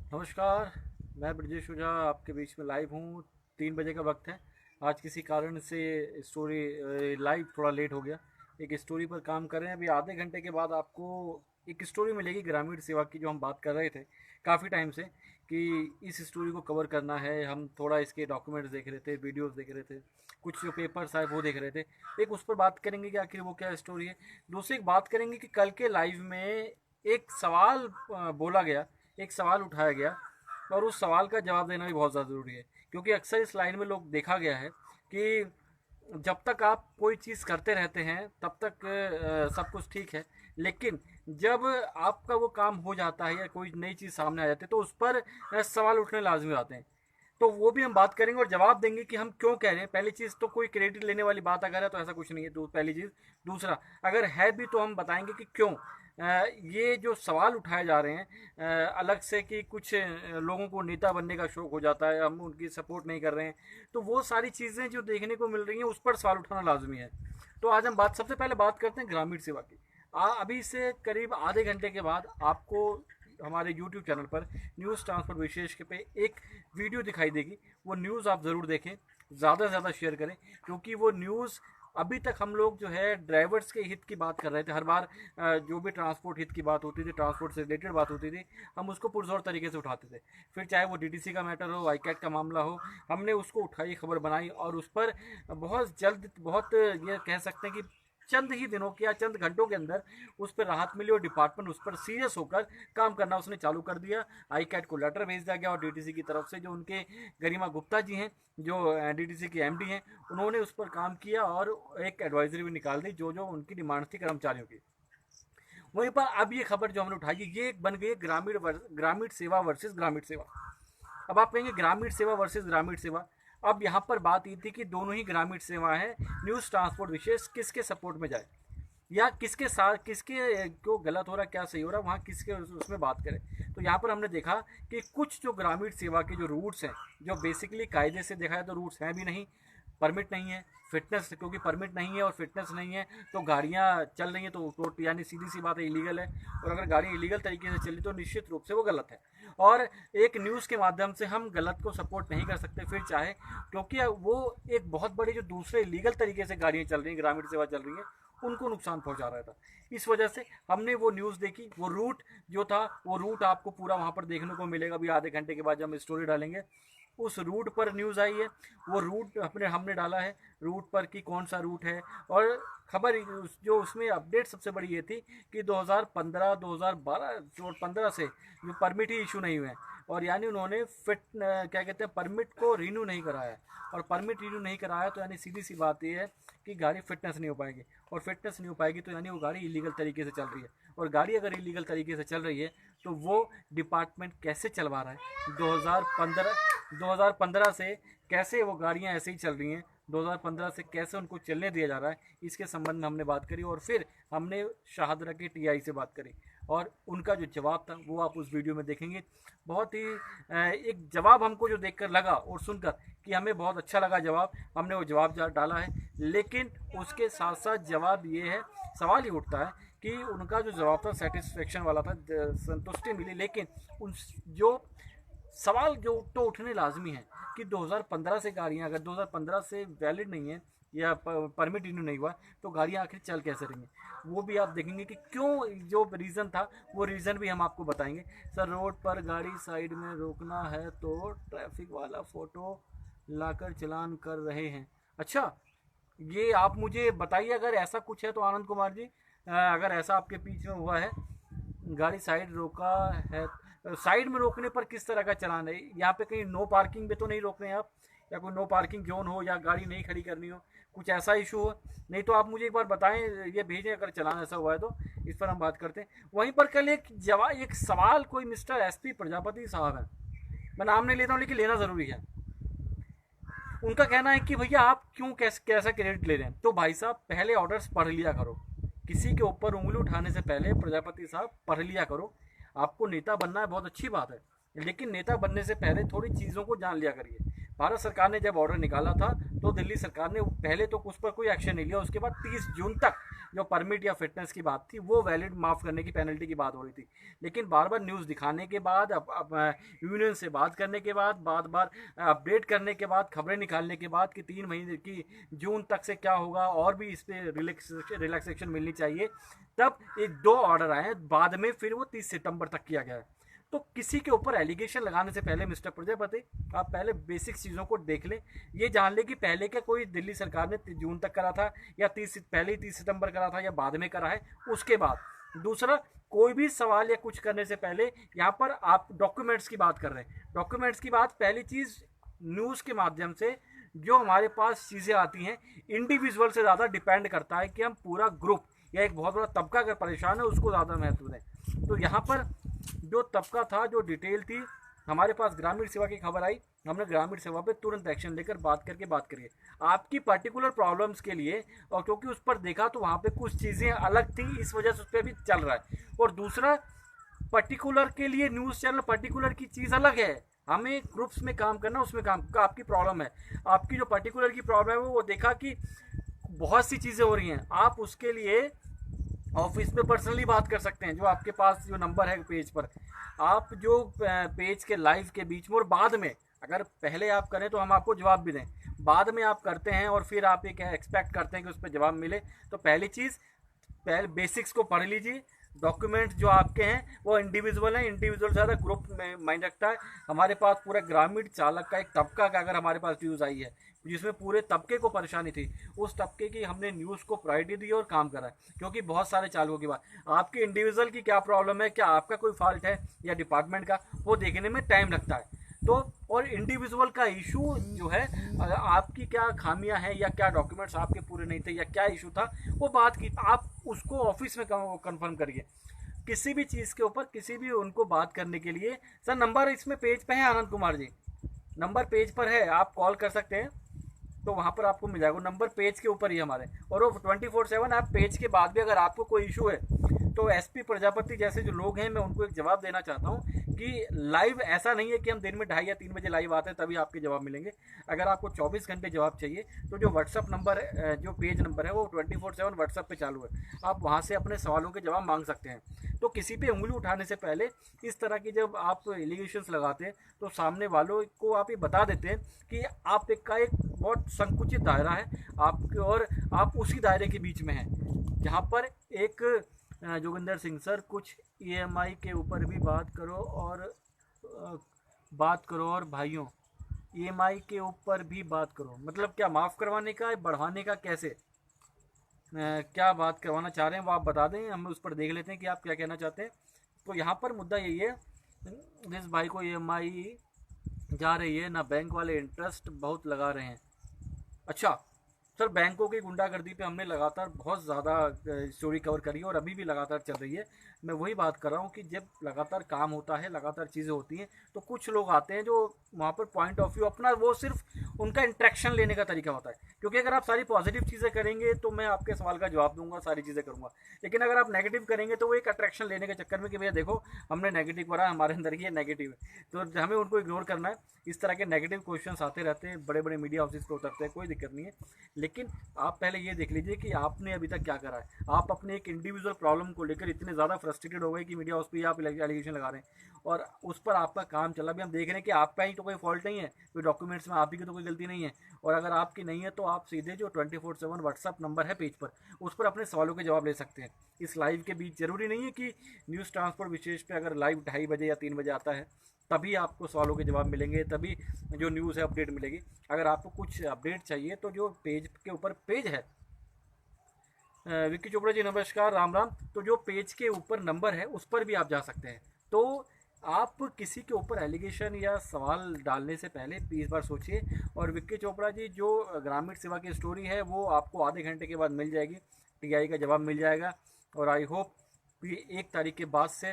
नमस्कार। मैं ब्रजेश ओझा आपके बीच में लाइव हूँ। 3 बजे का वक्त है। आज किसी कारण से स्टोरी लाइव थोड़ा लेट हो गया। एक स्टोरी पर काम कर रहे हैं। अभी आधे घंटे के बाद आपको एक स्टोरी मिलेगी ग्रामीण सेवा की, जो हम बात कर रहे थे काफ़ी टाइम से कि इस स्टोरी को कवर करना है। हम थोड़ा इसके डॉक्यूमेंट्स देख रहे थे, वीडियोस देख रहे थे, कुछ जो पेपर्स आए वो देख रहे थे। एक उस पर बात करेंगे कि आखिर वो क्या स्टोरी है। दूसरी एक बात करेंगे कि कल के लाइव में एक सवाल बोला गया, एक सवाल उठाया गया, और उस सवाल का जवाब देना भी बहुत ज़्यादा ज़रूरी है। क्योंकि अक्सर इस लाइन में लोग देखा गया है कि जब तक आप कोई चीज़ करते रहते हैं तब तक सब कुछ ठीक है, लेकिन जब आपका वो काम हो जाता है या कोई नई चीज़ सामने आ जाती है तो उस पर सवाल उठने लाजमी आते हैं। तो वो भी हम बात करेंगे और जवाब देंगे कि हम क्यों कह रहे हैं। पहली चीज़ तो कोई क्रेडिट लेने वाली बात अगर है तो ऐसा कुछ नहीं है, पहली चीज़। दूसरा, अगर है भी तो हम बताएंगे कि क्यों। ये जो सवाल उठाए जा रहे हैं अलग से कि कुछ लोगों को नेता बनने का शौक हो जाता है, हम उनकी सपोर्ट नहीं कर रहे हैं, तो वो सारी चीज़ें जो देखने को मिल रही हैं उस पर सवाल उठाना लाजमी है। तो आज हम सबसे पहले बात करते हैं ग्रामीण सेवा की। अभी से करीब आधे घंटे के बाद आपको हमारे YouTube चैनल पर न्यूज़ ट्रांसफर विशेष के पे एक वीडियो दिखाई देगी। वो न्यूज़ आप ज़रूर देखें, ज़्यादा से ज़्यादा शेयर करें, क्योंकि वो न्यूज़ अभी तक हम लोग जो है ड्राइवर्स के हित की बात कर रहे थे। हर बार जो भी ट्रांसपोर्ट हित की बात होती थी, ट्रांसपोर्ट से रिलेटेड बात होती थी, हम उसको पुरजोर तरीके से उठाते थे। फिर चाहे वो डीटीसी का मैटर हो, आईकैट का मामला हो, हमने उसको उठाई, खबर बनाई, और उस पर बहुत जल्द, बहुत ये कह सकते हैं कि चंद ही दिनों के या चंद घंटों के अंदर उस पर राहत मिली और डिपार्टमेंट उस पर सीरियस होकर काम करना उसने चालू कर दिया। आई कैट को लेटर भेज दिया गया और डीटीसी की तरफ से जो उनके गरिमा गुप्ता जी हैं, जो डीटीसी के एमडी हैं, उन्होंने उस पर काम किया और एक एडवाइजरी भी निकाल दी जो जो उनकी डिमांड थी कर्मचारियों की। वहीं पर अब ये खबर जो हमने उठाई, ये बन गई ग्रामीण सेवा वर्सेस ग्रामीण सेवा। अब आप कहेंगे ग्रामीण सेवा वर्सेस ग्रामीण सेवा। अब यहाँ पर बात ये थी कि दोनों ही ग्रामीण सेवा है। न्यूज़ ट्रांसपोर्ट विशेष किसके सपोर्ट में जाए, या किसके साथ, किसके क्यों गलत हो रहा, क्या सही हो रहा, वहाँ किसके उसमें बात करें। तो यहाँ पर हमने देखा कि कुछ जो ग्रामीण सेवा के जो रूट्स हैं, जो बेसिकली कायदे से देखा है तो रूट्स हैं भी नहीं, परमिट नहीं है, फिटनेस, क्योंकि परमिट नहीं है और फिटनेस नहीं है तो गाड़ियाँ चल रही हैं तो यानी सीधी सी बात है इलीगल है। और अगर गाड़ी इलीगल तरीके से चली तो निश्चित रूप से वो गलत है। और एक न्यूज़ के माध्यम से हम गलत को सपोर्ट नहीं कर सकते फिर चाहे, क्योंकि वो एक बहुत बड़ी जो दूसरे इलीगल तरीके से गाड़ियाँ चल रही हैं, ग्रामीण सेवा चल रही है, उनको नुकसान पहुंचा रहा था। इस वजह से हमने वो न्यूज़ देखी। वो रूट जो था, वो रूट आपको पूरा वहाँ पर देखने को मिलेगा। अभी आधे घंटे के बाद जब हम स्टोरी डालेंगे उस रूट पर न्यूज़ आई है। वो रूट हमने डाला है, रूट पर कि कौन सा रूट है। और खबर जो उसमें अपडेट सबसे बड़ी ये थी कि 2015 2012 और 15 से जो परमिट ही इशू नहीं हुए हैं, और यानी उन्होंने क्या कहते हैं, परमिट को रीन्यू नहीं कराया। और परमिट रीन्यू नहीं कराया तो यानी सीधी सी बात ये है कि गाड़ी फिटनेस नहीं हो पाएगी, और फिटनेस नहीं हो पाएगी तो यानी वो गाड़ी इलीगल तरीके से चल रही है। और गाड़ी अगर इलीगल तरीके से चल रही है तो वो डिपार्टमेंट कैसे चलवा रहा है। 2015 से कैसे वो गाड़ियाँ ऐसे ही चल रही हैं, 2015 से कैसे उनको चलने दिया जा रहा है, इसके संबंध में हमने बात करी। और फिर हमने शाहदरा के टीआई से बात करी और उनका जो जवाब था वो आप उस वीडियो में देखेंगे। बहुत ही एक जवाब हमको जो देखकर लगा और सुनकर कि हमें बहुत अच्छा लगा जवाब, हमने वो जवाब डाला है। लेकिन उसके साथ साथ जवाब ये है, सवाल ये उठता है कि उनका जो जवाब था सेटिस्फेक्शन वाला था, संतुष्टि मिली, लेकिन उन जो सवाल जो तो उठने लाजमी है कि 2015 से गाड़ियाँ, अगर 2015 से वैलिड नहीं है या परमिट रिन्यू नहीं हुआ तो गाड़ियाँ आखिर चल कैसे रही हैं। वो भी आप देखेंगे कि क्यों, जो रीज़न था वो रीज़न भी हम आपको बताएंगे। सर, रोड पर गाड़ी साइड में रोकना है तो ट्रैफिक वाला फ़ोटो लाकर चलान कर रहे हैं। अच्छा, ये आप मुझे बताइए, अगर ऐसा कुछ है तो आनंद कुमार जी, अगर ऐसा आपके पीछे में हुआ है, गाड़ी साइड रोका है, साइड में रोकने पर किस तरह का चलान है? यहाँ पे कहीं नो पार्किंग में तो नहीं रोक रहे हैं आप, या कोई नो पार्किंग जोन हो, या गाड़ी नहीं खड़ी करनी हो, कुछ ऐसा इशू हो? नहीं तो आप मुझे एक बार बताएं, ये भेजें अगर चलान ऐसा हुआ है तो इस पर हम बात करते हैं। वहीं पर कल एक सवाल कोई मिस्टर एसपी प्रजापति साहब है, मैं नाम नहीं लेता हूँ लेकिन लेना ज़रूरी है। उनका कहना है कि भैया आप क्यों कैसा क्रेडिट ले रहे हैं। तो भाई साहब, पहले ऑर्डर्स पढ़ लिया करो, किसी के ऊपर उंगली उठाने से पहले प्रजापति साहब पढ़ लिया करो। आपको नेता बनना है, बहुत अच्छी बात है, लेकिन नेता बनने से पहले थोड़ी चीज़ों को जान लिया करिए। भारत सरकार ने जब ऑर्डर निकाला था तो दिल्ली सरकार ने पहले तो उस पर कोई एक्शन नहीं लिया, उसके बाद 30 जून तक जो परमिट या फिटनेस की बात थी वो वैलिड माफ़ करने की पेनल्टी की बात हो रही थी। लेकिन बार बार न्यूज़ दिखाने के बाद, अब यूनियन से बात करने के बाद, बार बार अपडेट करने के बाद, खबरें निकालने के बाद कि 3 महीने की जून तक से क्या होगा और भी इस पर रिलैक्सेशन मिलनी चाहिए, तब एक दो ऑर्डर आए, बाद में फिर वो 30 सितंबर तक किया गया है। तो किसी के ऊपर एलिगेशन लगाने से पहले मिस्टर प्रजापति, आप पहले बेसिक चीज़ों को देख लें, ये जान लें कि पहले क्या कोई दिल्ली सरकार ने जून तक करा था या पहले ही 30 सितंबर करा था या बाद में करा है। उसके बाद दूसरा, कोई भी सवाल या कुछ करने से पहले यहाँ पर आप डॉक्यूमेंट्स की बात कर रहे हैं। डॉक्यूमेंट्स की बात, पहली चीज़, न्यूज़ के माध्यम से जो हमारे पास चीज़ें आती हैं इंडिविजुअल से ज़्यादा डिपेंड करता है कि हम पूरा ग्रुप या एक बहुत बड़ा तबका अगर परेशान है उसको ज़्यादा महत्व दें। तो यहाँ पर जो तबका था, जो डिटेल थी, हमारे पास ग्रामीण सेवा की खबर आई, हमने ग्रामीण सेवा पे तुरंत एक्शन लेकर बात करिए आपकी पर्टिकुलर प्रॉब्लम्स के लिए। और क्योंकि उस पर देखा तो वहाँ पे कुछ चीज़ें अलग थी, इस वजह से उस पर भी चल रहा है। और दूसरा, पर्टिकुलर के लिए न्यूज़ चैनल पर्टिकुलर की चीज़ अलग है, हमें ग्रुप्स में काम करना, उसमें काम का आपकी प्रॉब्लम है, आपकी जो पर्टिकुलर की प्रॉब्लम है वो देखा कि बहुत सी चीज़ें हो रही हैं, आप उसके लिए ऑफिस में पर्सनली बात कर सकते हैं। जो आपके पास जो नंबर है पेज पर, आप जो पेज के लाइव के बीच में, और बाद में अगर पहले आप करें तो हम आपको जवाब भी दें, बाद में आप करते हैं और फिर आप ये एक्सपेक्ट करते हैं कि उस पर जवाब मिले, तो पहली चीज़, पहले बेसिक्स को पढ़ लीजिए। डॉक्यूमेंट जो आपके हैं वो इंडिविजुअल हैं, इंडिविजुअल ज़्यादा ग्रुप में माइंड रखता है। हमारे पास पूरा ग्रामीण चालक का एक तबका का अगर हमारे पास न्यूज़ आई है जिसमें पूरे तबके को परेशानी थी, उस तबके की हमने न्यूज़ को प्रायोरिटी दी और काम करा है। क्योंकि बहुत सारे चालकों की बात, आपके इंडिविजुअल की क्या प्रॉब्लम है, क्या आपका कोई फॉल्ट है या डिपार्टमेंट का, वो देखने में टाइम लगता है। तो और इंडिविजुअल का इशू जो है, आपकी क्या खामियां हैं या क्या डॉक्यूमेंट्स आपके पूरे नहीं थे या क्या इशू था, वो बात की आप उसको ऑफिस में कंफर्म करिए। किसी भी चीज़ के ऊपर किसी भी उनको बात करने के लिए, सर नंबर इसमें पेज पे है, आनंद कुमार जी नंबर पेज पर है, आप कॉल कर सकते हैं, तो वहाँ पर आपको मिल जाएगा। नंबर पेज के ऊपर ही हमारे, और वो 24/7 आप पेज के बाद भी अगर आपको कोई इशू है तो एसपी प्रजापति जैसे जो लोग हैं, मैं उनको एक जवाब देना चाहता हूँ कि लाइव ऐसा नहीं है कि हम दिन में 2:30 या 3 बजे लाइव आते हैं तभी आपके जवाब मिलेंगे। अगर आपको 24 घंटे जवाब चाहिए तो जो व्हाट्सअप नंबर है, जो पेज नंबर है, वो 24/7 व्हाट्सअप पे चालू है, आप वहाँ से अपने सवालों के जवाब मांग सकते हैं। तो किसी पे उंगली उठाने से पहले इस तरह की जब आप एलिगेशंस लगाते हैं तो सामने वालों को आप ये बता देते हैं कि आप एक बहुत संकुचित दायरा है आपके, और आप उसी दायरे के बीच में हैं जहाँ पर एक जोगिंदर सिंह सर, कुछ ईएमआई के ऊपर भी बात करो और भाइयों ईएमआई के ऊपर भी बात करो, मतलब क्या माफ़ करवाने का, बढ़ाने का, कैसे क्या बात करवाना चाह रहे हैं वो आप बता दें, हम उस पर देख लेते हैं कि आप क्या कहना चाहते हैं। तो यहाँ पर मुद्दा यही है, जिस भाई को ईएमआई जा रही है ना, बैंक वाले इंटरेस्ट बहुत लगा रहे हैं। अच्छा सर, बैंकों की गुंडागर्दी पे हमने लगातार बहुत ज़्यादा स्टोरी कवर करी है और अभी भी लगातार चल रही है। मैं वही बात कर रहा हूँ कि जब लगातार काम होता है, लगातार चीज़ें होती हैं, तो कुछ लोग आते हैं जो वहाँ पर पॉइंट ऑफ व्यू अपना, वो सिर्फ उनका इंट्रैक्शन लेने का तरीका होता है। क्योंकि अगर आप सारी पॉजिटिव चीज़ें करेंगे तो मैं आपके सवाल का जवाब दूंगा, सारी चीज़ें करूँगा, लेकिन अगर आप नेगेटिव करेंगे तो वो एक अट्रैक्शन लेने के चक्कर में कि भैया देखो हमने नेगेटिव करा, हमारे अंदर ये नेगेटिव है, तो हमें उनको इग्नोर करना है। इस तरह के नेगेटिव क्वेश्चंस आते रहते हैं, बड़े बड़े मीडिया हाउसेस पे उतरते हैं, कोई दिक्कत नहीं है। लेकिन आप पहले ये देख लीजिए कि आपने अभी तक क्या करा है। आप अपने एक इंडिविजुअल प्रॉब्लम को लेकर इतने ज़्यादा फ्रस्ट्रेटेड हो गए कि मीडिया हाउस पे आप एलिगेशन लगा रहे हैं और उस पर आपका काम चला भी। हम देख रहे हैं कि आपका ही तो कोई फॉल्ट नहीं है, कोई डॉक्यूमेंट्स में आप ही की तो कोई गलती नहीं है, और अगर आपकी नहीं है तो आप सीधे जो 24/7 व्हाट्सअप नंबर है पेज पर, उस पर अपने सवालों के जवाब ले सकते हैं। इस लाइव के बीच ज़रूरी नहीं है कि न्यूज़ ट्रांसपोर्ट विशेष पे अगर लाइव 2:30 बजे या 3 बजे आता है तभी आपको सवालों के जवाब मिलेंगे, तभी जो न्यूज़ है अपडेट मिलेगी। अगर आपको कुछ अपडेट चाहिए तो जो पेज के ऊपर पेज है, विक्की चोपड़ा जी नमस्कार, राम राम। तो जो पेज के ऊपर नंबर है उस पर भी आप जा सकते हैं। तो आप किसी के ऊपर एलिगेशन या सवाल डालने से पहले 20 बार सोचिए। और विक्की चोपड़ा जी, जो ग्रामीण सेवा की स्टोरी है वो आपको आधे घंटे के बाद मिल जाएगी, टीआई का जवाब मिल जाएगा, और आई होप कि 1 तारीख के बाद से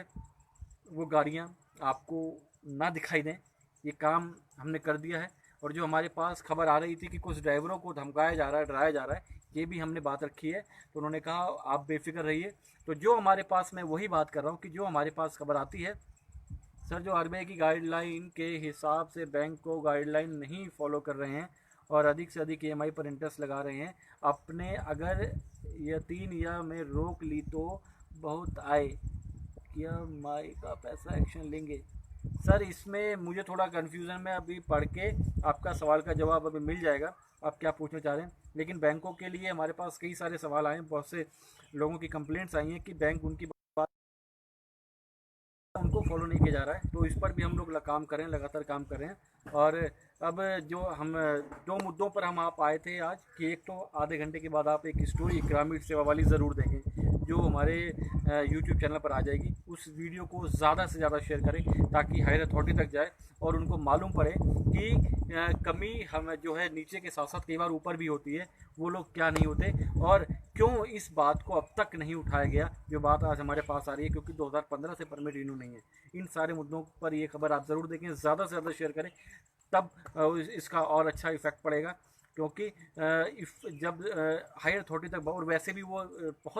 वो गाड़ियाँ आपको ना दिखाई दें। ये काम हमने कर दिया है। और जो हमारे पास खबर आ रही थी कि कुछ ड्राइवरों को धमकाया जा रहा है, डराया जा रहा है, ये भी हमने बात रखी है। तो उन्होंने कहा आप बेफिक्र रहिए। तो जो हमारे पास, मैं वही बात कर रहा हूँ कि जो हमारे पास खबर आती है सर जो आरबीआई की गाइडलाइन के हिसाब से बैंक को गाइडलाइन नहीं फॉलो कर रहे हैं और अधिक से अधिक ईएमआई पर इंटरेस्ट लगा रहे हैं। अपने अगर यह 3 या में रोक ली तो बहुत आए क्या माई का पैसा एक्शन लेंगे। सर इसमें मुझे थोड़ा कन्फ्यूज़न में अभी पढ़ के आपका सवाल का जवाब अभी मिल जाएगा, आप क्या पूछना चाह रहे हैं। लेकिन बैंकों के लिए हमारे पास कई सारे सवाल आए हैं, बहुत से लोगों की कंप्लेंट्स आई हैं कि बैंक उनकी बात उनको फॉलो नहीं किया जा रहा है। तो इस पर भी हम लोग काम कर रहे हैं, लगातार काम कर रहे हैं। और अब जो हम 2 मुद्दों पर हम आप आए थे आज कि एक तो आधे घंटे के बाद आप एक स्टोरी ग्रामीण सेवा वाली ज़रूर देखें जो हमारे यूट्यूब चैनल पर आ जाएगी। उस वीडियो को ज़्यादा से ज़्यादा शेयर करें ताकि हायर अथॉरिटी तक जाए और उनको मालूम पड़े कि कमी हम जो है नीचे के साथ साथ कई बार ऊपर भी होती है, वो लोग क्या नहीं होते और क्यों इस बात को अब तक नहीं उठाया गया जो बात आज हमारे पास आ रही है, क्योंकि 2015 से परमिट रिन्यू नहीं है। इन सारे मुद्दों पर ये खबर आप ज़रूर देखें, ज़्यादा से ज़्यादा शेयर करें, तब इसका और अच्छा इफेक्ट पड़ेगा। क्योंकि जब हायर अथॉरिटी तक और वैसे भी वो बहुत